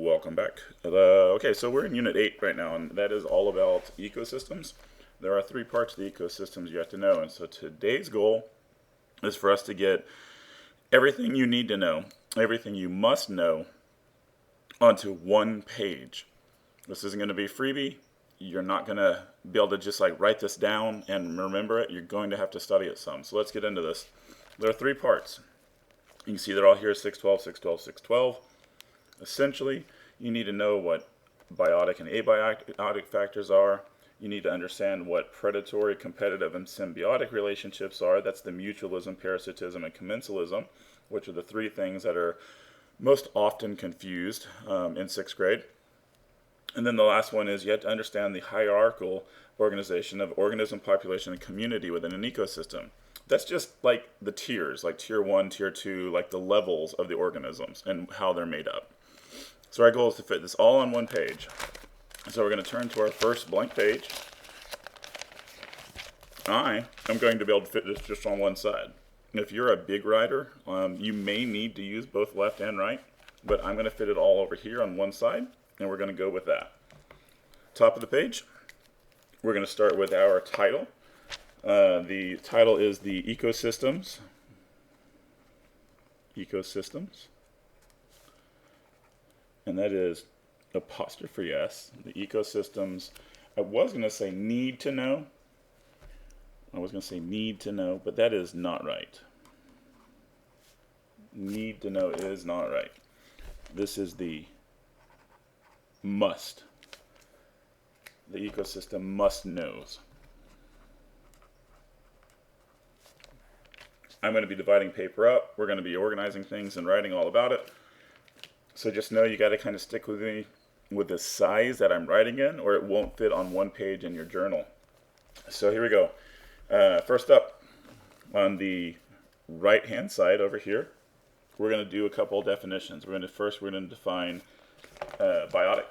welcome back. Okay, so we're in Unit 8 right now, and that is all about ecosystems. There are three parts of the ecosystems you have to know, and so today's goal is for us to get everything you need to know, everything you must know, onto one page. This isn't going to be a freebie. You're not going to be able to just like write this down and remember it. You're going to have to study it some. So let's get into this. There are three parts. You can see they're all here, 612, 612, 612. Essentially, you need to know what biotic and abiotic factors are. You need to understand what predatory, competitive, and symbiotic relationships are. That's the mutualism, parasitism, and commensalism, which are the three things that are most often confused in sixth grade. And then the last one is you have to understand the hierarchical organization of organism, population, and community within an ecosystem. That's just like the tiers, like tier 1, tier 2, like the levels of the organisms and how they're made up. So our goal is to fit this all on one page. So we're going to turn to our first blank page. I am going to be able to fit this just on one side. If you're a big writer, you may need to use both left and right, but I'm going to fit it all over here on one side, and we're going to go with that. Top of the page, we're going to start with our title. The title is the ecosystems. Ecosystems. And that is apostrophe S. The ecosystems. I was going to say need to know. But that is not right. Need to know is not right. This is the must. The ecosystem must knows. I'm going to be dividing paper up. We're going to be organizing things and writing all about it. So just know you got to kind of stick with me with the size that I'm writing in, or it won't fit on one page in your journal. So here we go. First up, on the right-hand side over here, we're going to do a couple definitions. We're going to define biotic.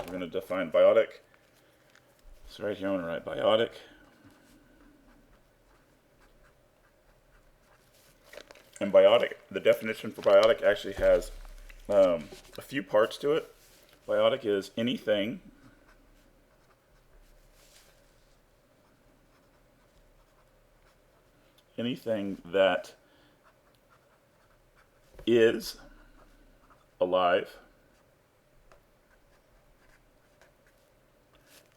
We're going to define biotic. So right here, I'm going to write biotic. And biotic, the definition for biotic actually has a few parts to it. Biotic is anything that is alive.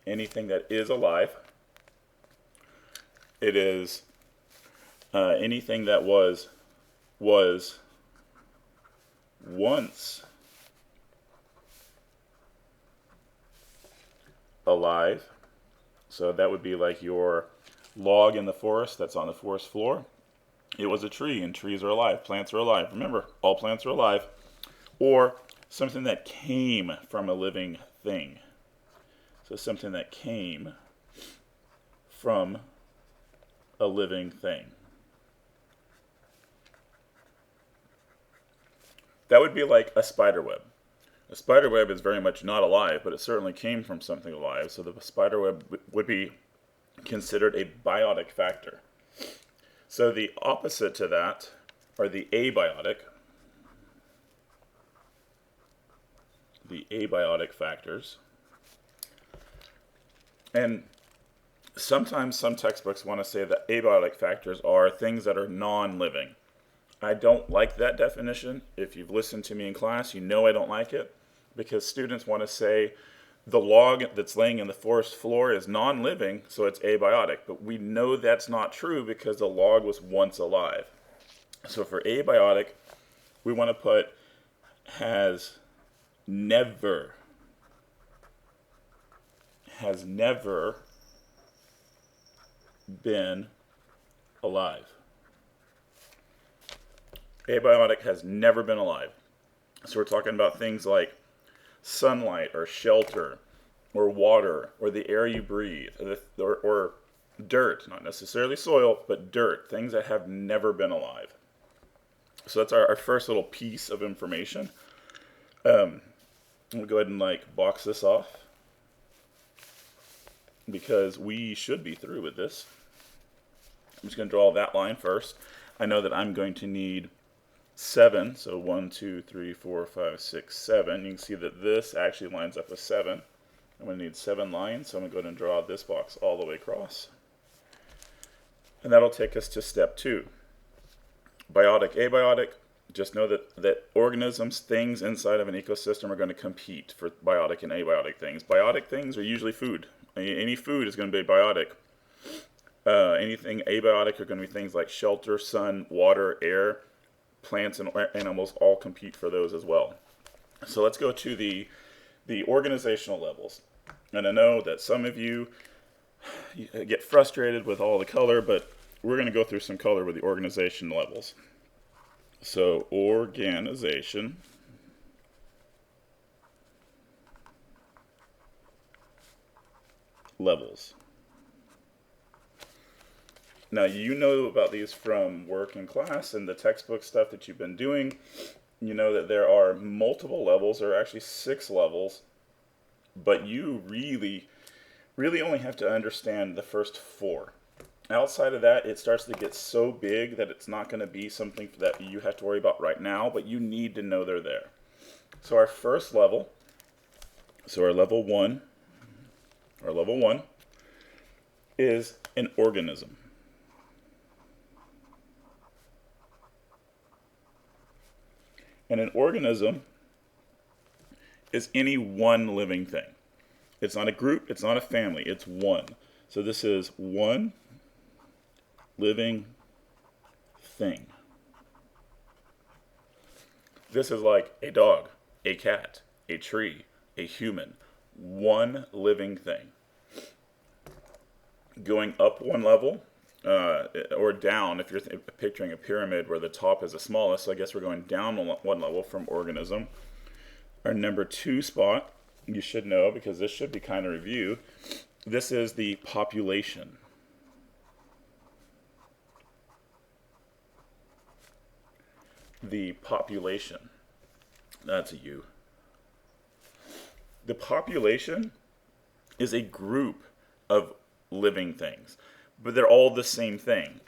Anything that is alive. It is anything that was once alive. So that would be like your log in the forest that's on the forest floor. It was a tree, and trees are alive. Plants are alive. Remember, all plants are alive. Or something that came from a living thing. So something that came from a living thing. That would be like a spider web. A spider web is very much not alive, but it certainly came from something alive. So the spider web would be considered a biotic factor. So the opposite to that are the abiotic. The abiotic factors. And sometimes some textbooks want to say that abiotic factors are things that are non-living. I don't like that definition. If you've listened to me in class, you know I don't like it, because students want to say the log that's laying in the forest floor is non-living, so it's abiotic. But we know that's not true because the log was once alive. So for abiotic, we want to put has never been alive. Abiotic has never been alive. So we're talking about things like sunlight or shelter or water or the air you breathe or dirt, not necessarily soil, but dirt, things that have never been alive. So that's our first little piece of information. We'll go ahead and box this off because we should be through with this. I'm just going to draw that line first. I know that I'm going to need 7. So 1, 2, 3, 4, 5, 6, 7. You can see that this actually lines up with 7. I'm going to need 7 lines, so I'm going to go ahead and draw this box all the way across. And that'll take us to step 2. Biotic, abiotic. Just know that organisms, things inside of an ecosystem are going to compete for biotic and abiotic things. Biotic things are usually food. Any food is going to be biotic. Anything abiotic are going to be things like shelter, sun, water, air. Plants and animals all compete for those as well. So let's go to the organizational levels. And I know that some of you get frustrated with all the color, but we're going to go through some color with the organization levels. So organization levels. Now, you know about these from work and class and the textbook stuff that you've been doing. You know that there are multiple levels. There are actually 6 levels, but you really only have to understand the first 4. Outside of that, it starts to get so big that it's not going to be something that you have to worry about right now, but you need to know they're there. So our first level, our level 1 is an organism. And an organism is any one living thing. It's not a group, it's not a family, it's one. So this is one living thing. This is like a dog, a cat, a tree, a human. One living thing. Going up one level, or down, if you're picturing a pyramid where the top is the smallest, so I guess we're going down one level from organism. Our number 2 spot, you should know because this should be kind of review. This is the population. The population. That's a U. The population is a group of living things, but they're all the same thing.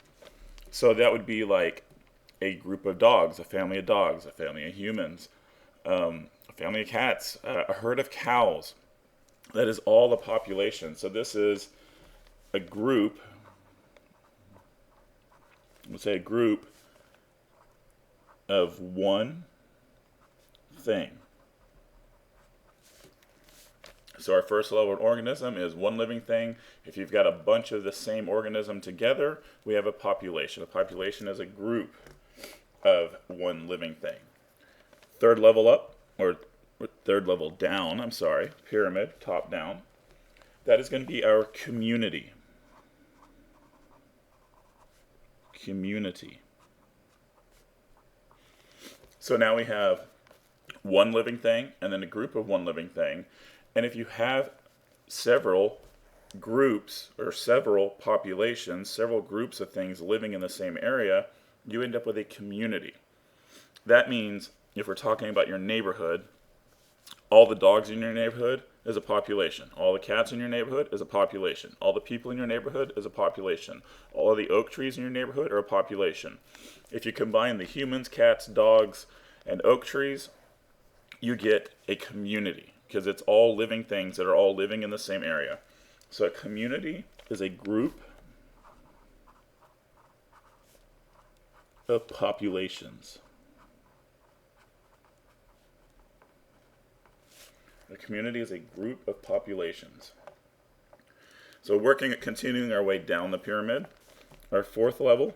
So that would be like a group of dogs, a family of humans, a family of cats, a herd of cows. That is all the population. So this is a group, let's say a group of one thing. So our first level of organism is one living thing. If you've got a bunch of the same organism together, we have a population. A population is a group of one living thing. Third level up, or third level down, I'm sorry, pyramid, top down. That is going to be our community. Community. So now we have one living thing and then a group of one living thing. And if you have several groups or several populations, several groups of things living in the same area, you end up with a community. That means if we're talking about your neighborhood, all the dogs in your neighborhood is a population. All the cats in your neighborhood is a population. All the people in your neighborhood is a population. All of the oak trees in your neighborhood are a population. If you combine the humans, cats, dogs, and oak trees, you get a community because it's all living things that are all living in the same area. So a community is a group of populations. A community is a group of populations. So continuing our way down the pyramid, our fourth level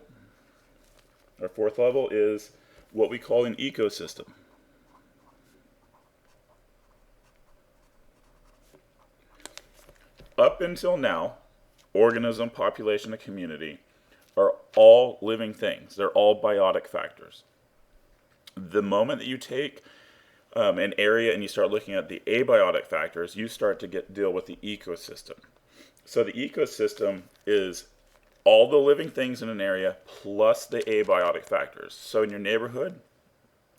is what we call an ecosystem. Up until now, organism, population, and community are all living things. They're all biotic factors. The moment that you take an area and you start looking at the abiotic factors, you start to deal with the ecosystem. So the ecosystem is all the living things in an area plus the abiotic factors. So in your neighborhood,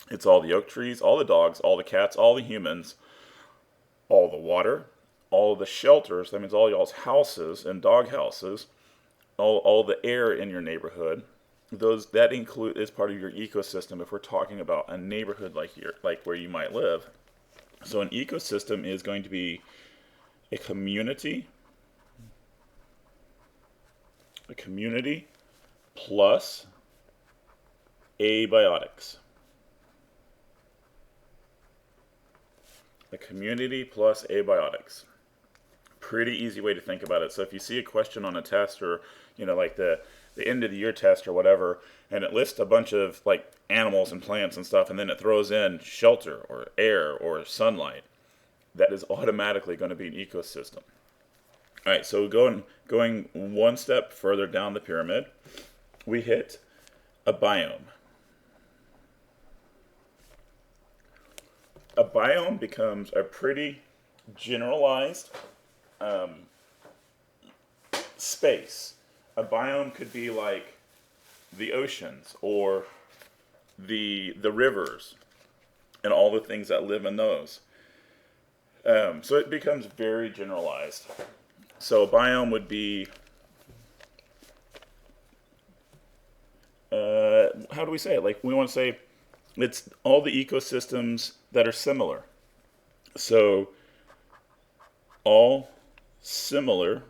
it's all the oak trees, all the dogs, all the cats, all the humans, all the water, all the shelters, that means all y'all's houses and dog houses, all the air in your neighborhood, those that include is part of your ecosystem if we're talking about a neighborhood like where you might live. So an ecosystem is going to be a community plus abiotics. A community plus abiotics. Pretty easy way to think about it. So if you see a question on a test, or like the end of the year test or whatever, and it lists a bunch of like animals and plants and stuff, and then it throws in shelter or air or sunlight, that is automatically going to be an ecosystem. All right, so going one step further down the pyramid, we hit a biome. A biome becomes a pretty generalized space. A biome could be like the oceans or the rivers and all the things that live in those. So it becomes very generalized. So a biome would be, how do we say it? Like we want to say it's all the ecosystems that are similar. So all similar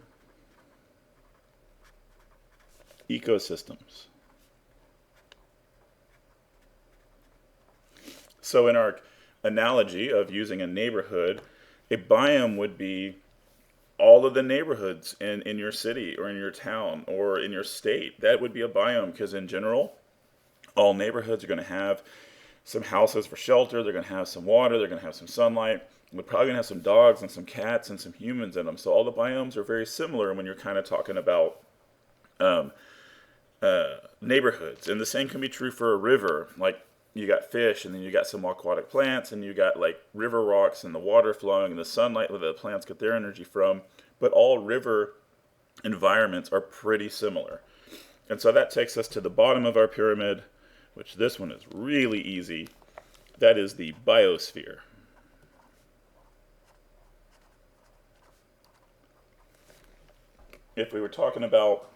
ecosystems. So in our analogy of using a neighborhood, a biome would be all of the neighborhoods in your city or in your town or in your state. That would be a biome, because in general, all neighborhoods are going to have some houses for shelter, they're going to have some water, they're going to have some sunlight, they're probably going to have some dogs and some cats and some humans in them. So all the biomes are very similar when you're kind of talking about neighborhoods. And the same can be true for a river. Like you got fish, and then you got some aquatic plants, and you got like river rocks and the water flowing and the sunlight where the plants get their energy from. But all river environments are pretty similar. And so that takes us to the bottom of our pyramid, which this one is really easy. That is the biosphere. If we were talking about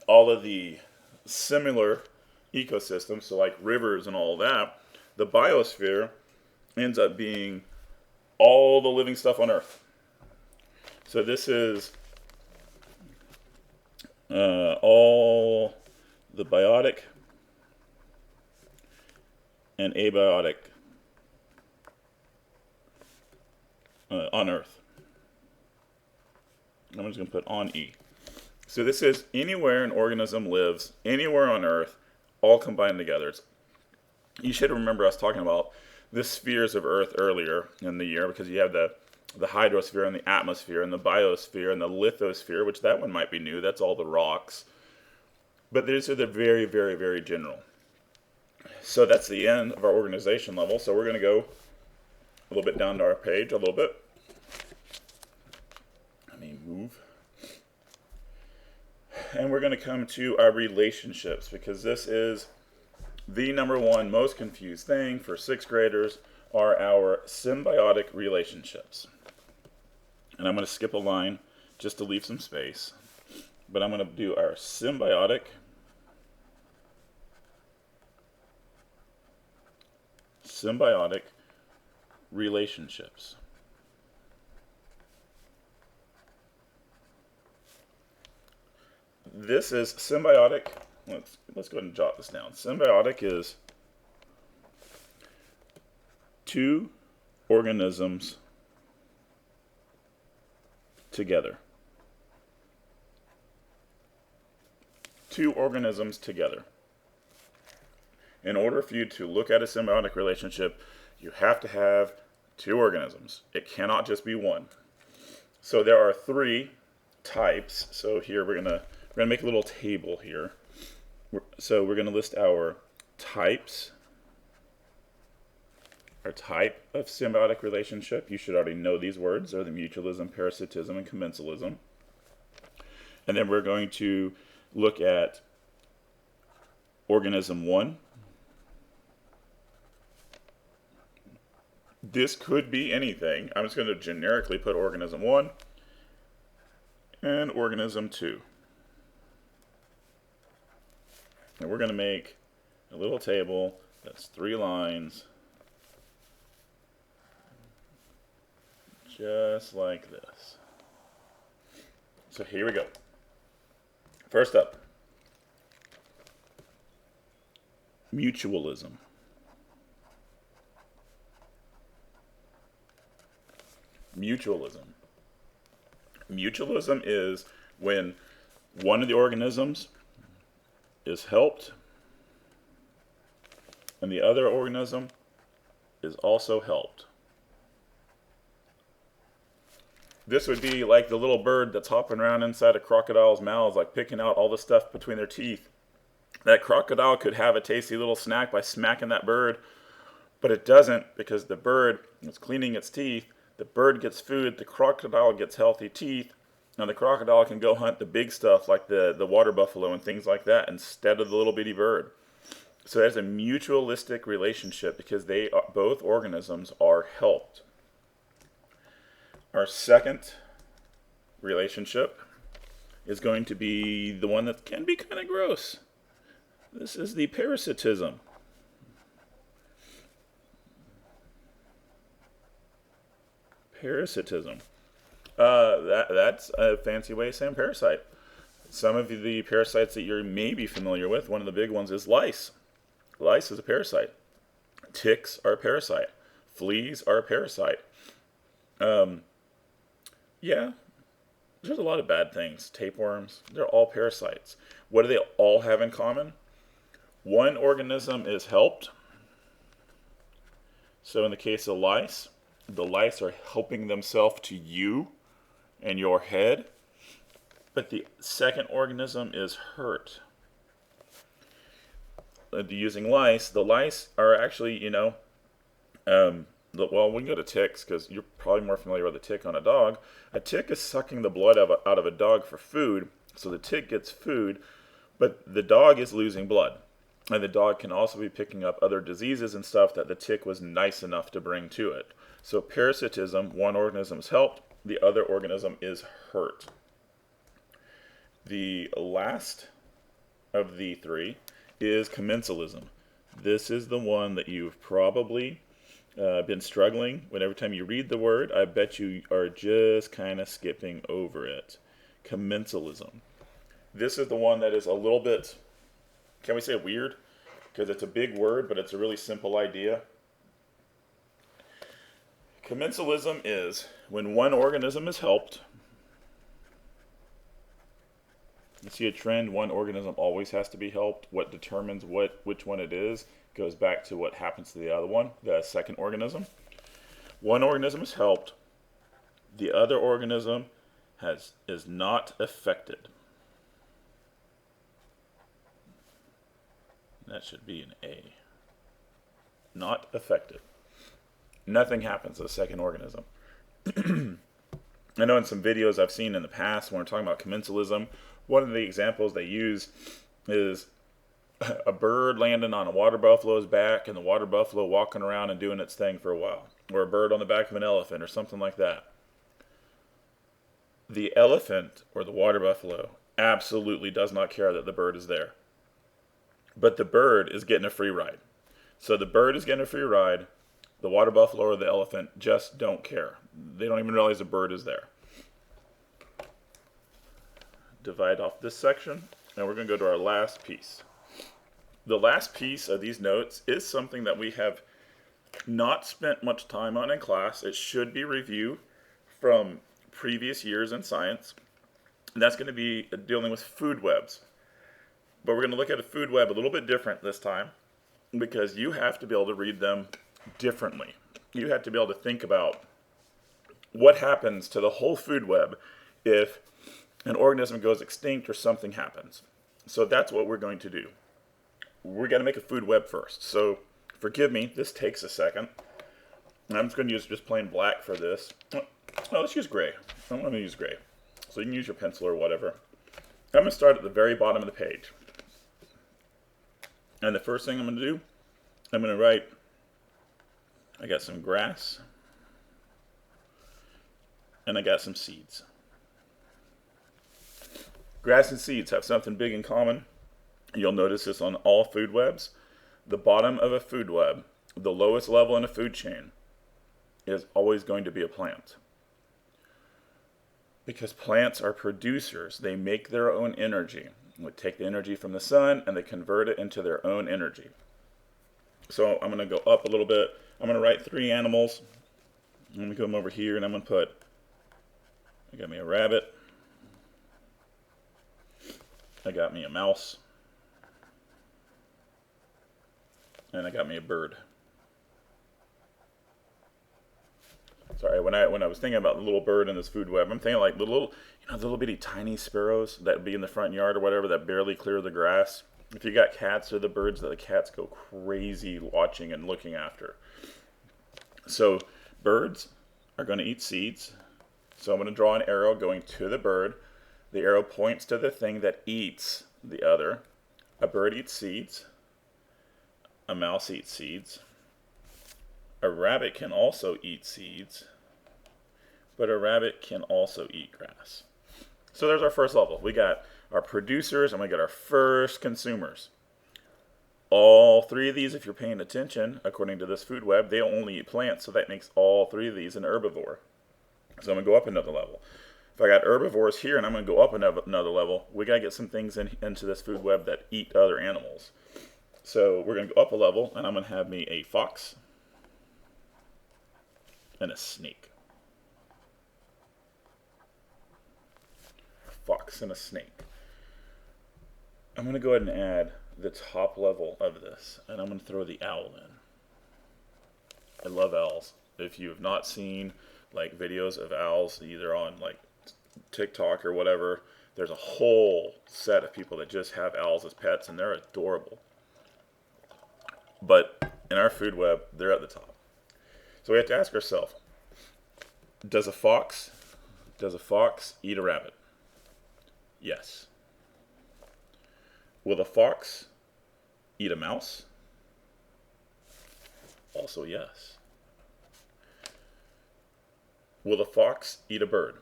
all of the similar ecosystems, so like rivers and all that, the biosphere ends up being all the living stuff on Earth. So this is all the biotic and abiotic on Earth. I'm just going to put on E. So this is anywhere an organism lives, anywhere on Earth, all combined together. You should remember us talking about the spheres of Earth earlier in the year, because you have the hydrosphere and the atmosphere and the biosphere and the lithosphere, which that one might be new. That's all the rocks. But these are the very, very, very general. So that's the end of our organization level. So we're going to go a little bit down to our page, a little bit. Let me move. And we're going to come to our relationships, because this is the number one most confused thing for sixth graders, are our symbiotic relationships. And I'm going to skip a line just to leave some space. But I'm going to do our symbiotic relationships. This is symbiotic. Let's go ahead and jot this down. Symbiotic is two organisms together. Two organisms together. In order for you to look at a symbiotic relationship, you have to have two organisms. It cannot just be one. So there are three types. So here we're gonna make a little table here. So we're gonna list our types. Our type of symbiotic relationship. You should already know these words. They're the mutualism, parasitism, and commensalism. And then we're going to look at organism 1. This could be anything. I'm just going to generically put organism 1 and organism 2. And we're going to make a little table that's 3 lines, just like this. So here we go. First up, mutualism. Mutualism. Mutualism is when one of the organisms is helped and the other organism is also helped. This would be like the little bird that's hopping around inside a crocodile's mouth, like picking out all the stuff between their teeth. That crocodile could have a tasty little snack by smacking that bird, but it doesn't, because the bird is cleaning its teeth. The bird gets food, the crocodile gets healthy teeth, and the crocodile can go hunt the big stuff like the water buffalo and things like that instead of the little bitty bird. So there's a mutualistic relationship because both organisms are helped. Our second relationship is going to be the one that can be kind of gross. This is the parasitism. Parasitism. That's a fancy way of saying parasite. Some of the parasites that you may be familiar with, one of the big ones is lice. Lice is a parasite. Ticks are a parasite. Fleas are a parasite. Yeah, there's a lot of bad things. Tapeworms, they're all parasites. What do they all have in common? One organism is helped. So in the case of lice, the lice are helping themselves to you and your head, but the second organism is hurt. Using lice, the lice are actually, well, we can go to ticks because you're probably more familiar with a tick on a dog. A tick is sucking the blood out of a dog for food, so the tick gets food, but the dog is losing blood. And the dog can also be picking up other diseases and stuff that the tick was nice enough to bring to it. So parasitism, one organism is helped, the other organism is hurt. The last of the three is commensalism. This is the one that you've probably been struggling with. Every time you read the word, I bet you are just kind of skipping over it. Commensalism. This is the one that is a little bit, can we say weird? Because it's a big word, but it's a really simple idea. Commensalism is when one organism is helped. You see a trend, one organism always has to be helped. What determines which one it is goes back to what happens to the other one, the second organism. One organism is helped, the other organism is not affected. That should be an A. Not affected. Nothing happens to the second organism. I know in some videos I've seen in the past when we're talking about commensalism, one of the examples they use is a bird landing on a water buffalo's back and the water buffalo walking around and doing its thing for a while. Or a bird on the back of an elephant or something like that. The elephant or the water buffalo absolutely does not care that the bird is there. But the bird is getting a free ride. So the bird is getting a free ride. The water buffalo or the elephant just don't care. They don't even realize the bird is there. Divide off this section, and we're going to go to our last piece. The last piece of these notes is something that we have not spent much time on in class. It should be review from previous years in science. And that's going to be dealing with food webs. But we're going to look at a food web a little bit different this time because you have to be able to read them differently. You have to be able to think about what happens to the whole food web if an organism goes extinct or something happens. So that's what we're going to do. We're going to make a food web first. So forgive me, this takes a second. I'm just going to use just plain black for this. No, let's use gray. I'm going to use gray. So you can use your pencil or whatever. I'm going to start at the very bottom of the page. And the first thing I'm going to do, I'm going to write, I got some grass, and I got some seeds. Grass and seeds have something big in common. You'll notice this on all food webs. The bottom of a food web, the lowest level in a food chain, is always going to be a plant. Because plants are producers. They make their own energy. They take the energy from the sun and they convert it into their own energy. So I'm going to go up a little bit. I'm going to write 3 animals. I'm going to come over here and I'm going to put, I got me a rabbit. I got me a mouse. And I got me a bird. Sorry, when I was thinking about the little bird in this food web, I'm thinking like the little bitty tiny sparrows that be in the front yard or whatever that barely clear the grass. If you got cats, they're the birds that the cats go crazy watching and looking after. So birds are going to eat seeds. So I'm going to draw an arrow going to the bird. The arrow points to the thing that eats the other. A bird eats seeds. A mouse eats seeds. A rabbit can also eat seeds, but a rabbit can also eat grass. So there's our first level. We got our producers and we got our first consumers. All 3 of these, if you're paying attention, according to this food web, they only eat plants, so that makes all 3 of these an herbivore. So I'm going to go up another level. If I got herbivores here and I'm going to go up another level, we got to get some things into this food web that eat other animals. So we're going to go up a level and I'm going to have me a fox and a snake. Fox and a snake. I'm going to go ahead and add the top level of this, and I'm going to throw the owl in. I love owls. If you have not seen like videos of owls, either on like TikTok or whatever, there's a whole set of people that just have owls as pets, and they're adorable. But in our food web, they're at the top. So we have to ask ourselves, does a fox eat a rabbit? Yes. Will the fox eat a mouse? Also yes. Will the fox eat a bird?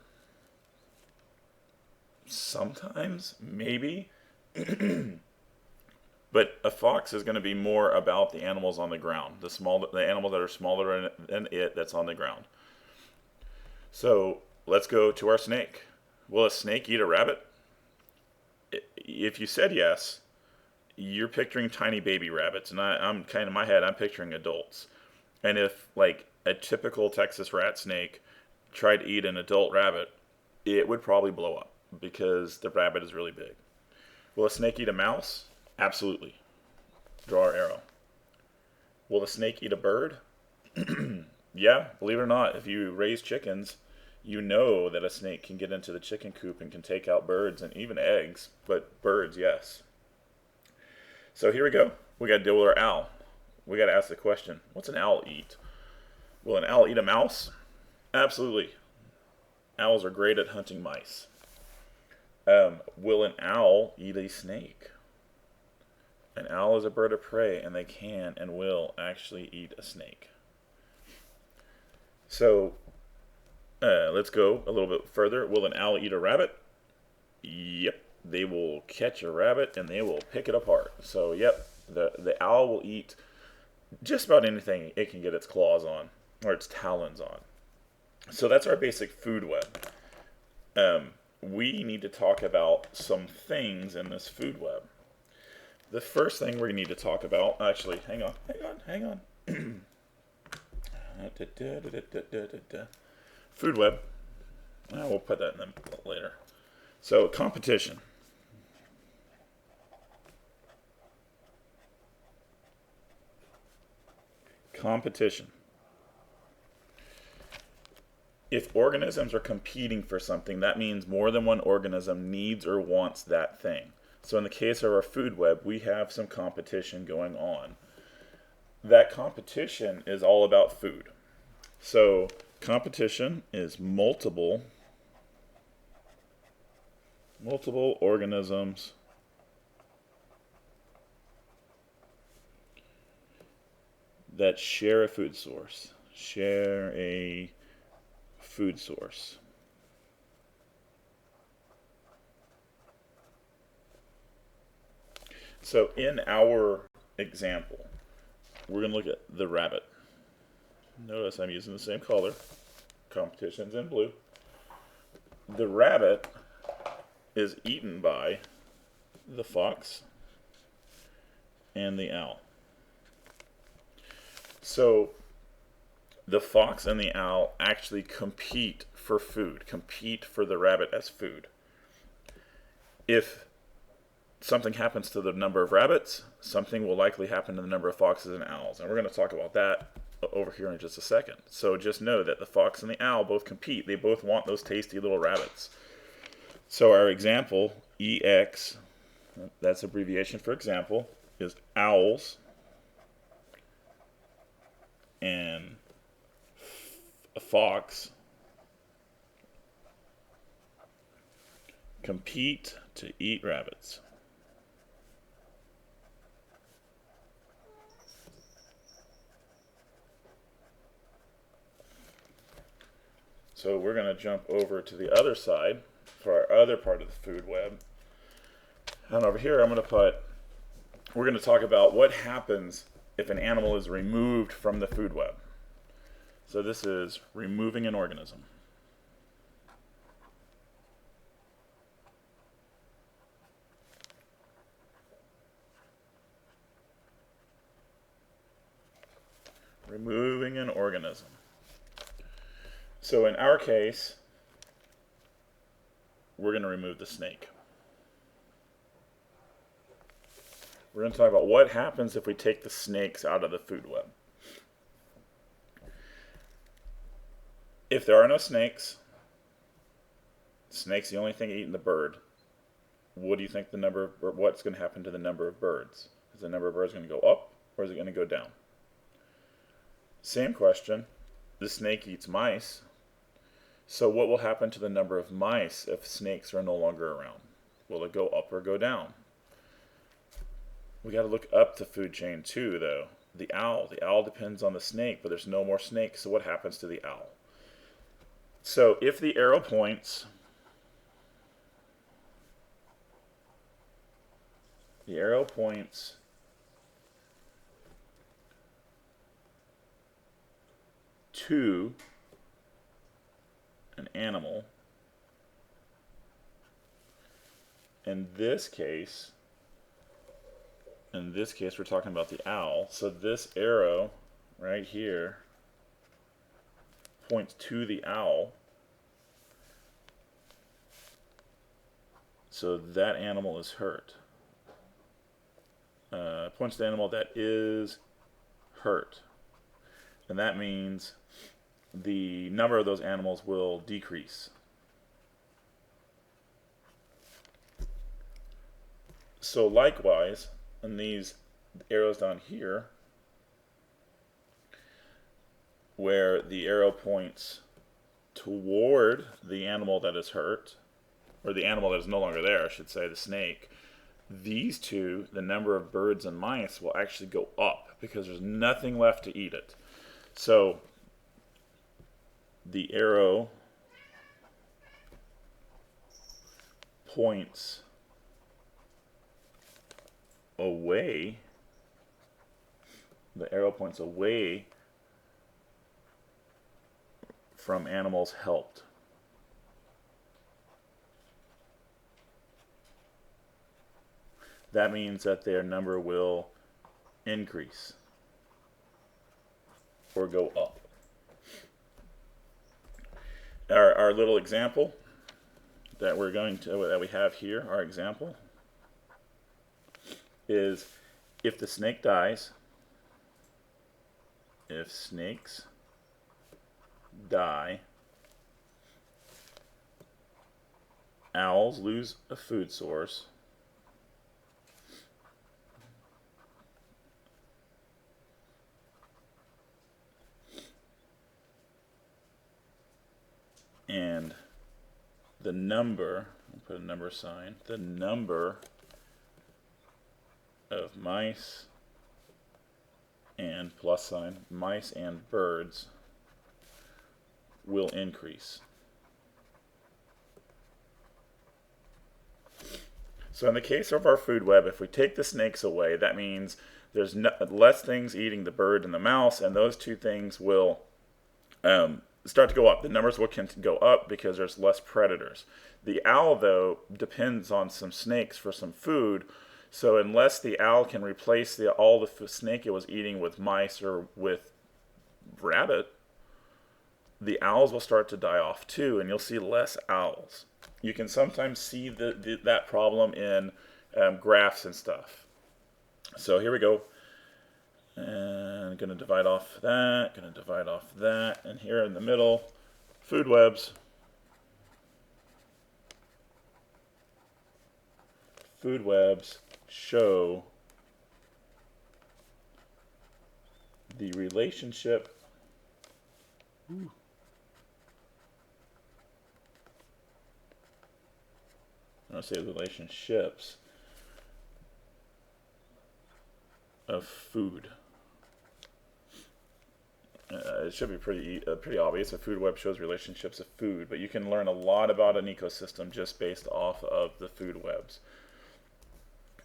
Sometimes, maybe. But a fox is going to be more about the animals on the ground, the animals that are smaller than it that's on the ground. So let's go to our snake. Will a snake eat a rabbit? If you said yes, you're picturing tiny baby rabbits, and I'm kind of in my head, I'm picturing adults. And if like a typical Texas rat snake tried to eat an adult rabbit, it would probably blow up because the rabbit is really big. Will a snake eat a mouse? Absolutely. Draw our arrow. Will a snake eat a bird? Yeah, believe it or not, if you raise chickens, you know that a snake can get into the chicken coop and can take out birds and even eggs, but birds, yes. So here we go. We got to deal with our owl. We got to ask the question, what's an owl eat? Will an owl eat a mouse? Absolutely. Owls are great at hunting mice. Will an owl eat a snake? An owl is a bird of prey, and they can and will actually eat a snake. So let's go a little bit further. Will an owl eat a rabbit? Yep. They will catch a rabbit and they will pick it apart. So yep, the owl will eat just about anything it can get its claws on or its talons on. So that's our basic food web. We need to talk about some things in this food web. The first thing we need to talk about, actually, hang on. Food web. We'll put that in later. So competition. Competition. If organisms are competing for something, that means more than one organism needs or wants that thing. So in the case of our food web, we have some competition going on. That competition is all about food. So competition is multiple organisms that share a food source. So in our example, we're going to look at the rabbit. Notice I'm using the same color. Competition's in blue. The rabbit is eaten by the fox and the owl. So the fox and the owl actually compete for food, compete for the rabbit as food. If something happens to the number of rabbits, something will likely happen to the number of foxes and owls. And we're going to talk about that over here in just a second. So just know that the fox and the owl both compete. They both want those tasty little rabbits. So our example, EX, that's abbreviation for example, is owls and a fox compete to eat rabbits. So we're going to jump over to the other side for our other part of the food web. And over here we're going to talk about what happens if an animal is removed from the food web. So this is removing an organism. Removing an organism. So in our case, we're going to remove the snake. We're going to talk about what happens if we take the snakes out of the food web. If there are no snakes, snake's the only thing eating the bird. What do you think what's going to happen to the number of birds? Is the number of birds going to go up or is it going to go down? Same question. The snake eats mice. So what will happen to the number of mice if snakes are no longer around? Will it go up or go down? We got to look up the food chain too, though. The owl depends on the snake, but there's no more snakes, so what happens to the owl? So if the arrow points to an animal, in this case we're talking about the owl, so this arrow right here points to the owl, so that animal is hurt. Points to the animal that is hurt, and that means the number of those animals will decrease. So likewise, in these arrows down here, where the arrow points toward the animal that is hurt, or the animal that is no longer there, I should say, the snake, these two, the number of birds and mice, will actually go up because there's nothing left to eat it. So the arrow points away. The arrow points away from animals helped. That means that their number will increase or go up. Our little example that we have here, our example is if the snake dies, if snakes die, owls lose a food source, and the number, I'll put a number sign, the number of mice and plus sign, mice and birds will increase. So in the case of our food web, if we take the snakes away, that means there's less things eating the bird and the mouse, and those two things will start to go up. The numbers will go up because there's less predators. The owl, though, depends on some snakes for some food. So unless the owl can replace all the snake it was eating with mice or with rabbit, the owls will start to die off too, and you'll see less owls. You can sometimes see that problem in graphs and stuff. So here we go. And going to divide off that, going to divide off that, and here in the middle, food webs. Food webs show the relationship I don't say relationships of food. It should be pretty obvious. A food web shows relationships of food, but you can learn a lot about an ecosystem just based off of the food webs.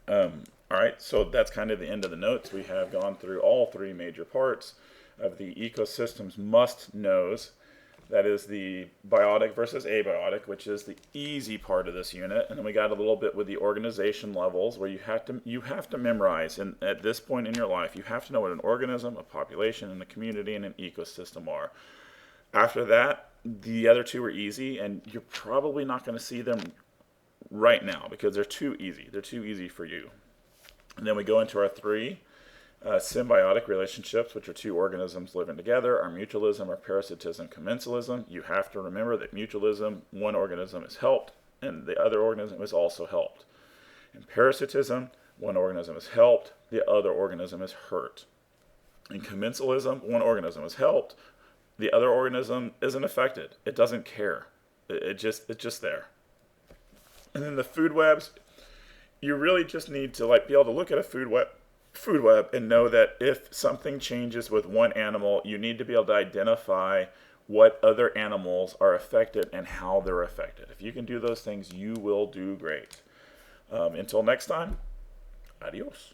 All right, so that's kind of the end of the notes. We have gone through all three major parts of the ecosystem's must-knows. That is the biotic versus abiotic, which is the easy part of this unit. And then we got a little bit with the organization levels, where you have to memorize. And at this point in your life, you have to know what an organism, a population, and a community, and an ecosystem are. After that, the other two are easy, and you're probably not going to see them right now because they're too easy. They're too easy for you. And then we go into our three symbiotic relationships, which are two organisms living together, are mutualism, or parasitism, commensalism. You have to remember that mutualism, one organism is helped, and the other organism is also helped. In parasitism, one organism is helped, the other organism is hurt. In commensalism, one organism is helped, the other organism isn't affected. It doesn't care. It's just there. And then the food webs, you really just need to be able to look at a food web and know that if something changes with one animal, you need to be able to identify what other animals are affected and how they're affected. If you can do those things, you will do great. Until next time, adios.